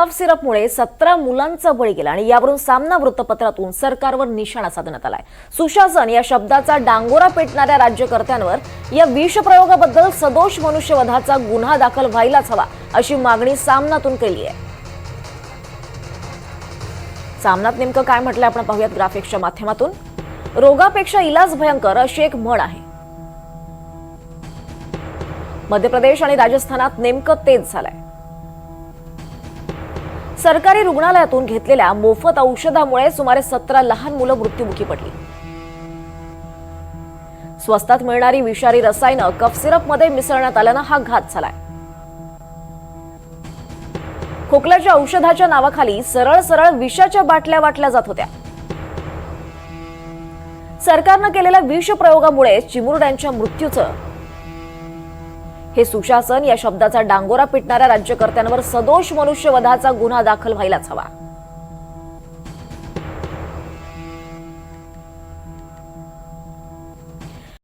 कफ सिरपमुळे 17 मुलांचा बळी गेला आणि यावरून सामना वृत्तपत्रातून सरकारवर निशाणा साधण्यात आलाय। सुशासन या शब्दाचा डांगोरा पेटणाऱ्या राज्यकर्त्यांवर या विषप्रयोगाबद्दल सदोष मनुष्यवधाचा गुन्हा दाखल व्हायलाच हवा अशी मागणी सामनातून केली आहे। सामनात नेमकं काय म्हटलंय आपण पाहूयात ग्राफिक्सच्या माध्यमातून। रोगापेक्षा इलाज भयंकर अशी एक म्हण आहे। मध्य प्रदेश आणि राजस्थानात नेमकं तेच झालंय। सरकारी रुग्णालयातून घेतलेल्या मोफत औषधामुळे सुमारे 17 लहान मुलं मृत्युमुखी पडली। स्वस्तात मिळणारी विषारी रसायनं कफ सिरपमध्ये मिसळण्यात आल्यानं हा घात झालाय। खोकल्याच्या औषधाच्या नावाखाली सरळ सरळ विषाच्या बाटल्या वाटल्या जात होत्या। सरकारनं केलेल्या विषप्रयोगामुळे चिमुरड्यांच्या मृत्यूचं हे सुशासन या शब्दाचा डांगोरा पिटणाऱ्या राज्यकर्त्यांवर सदोष मनुष्यवधाचा गुन्हा दाखल व्हायलाच हवा।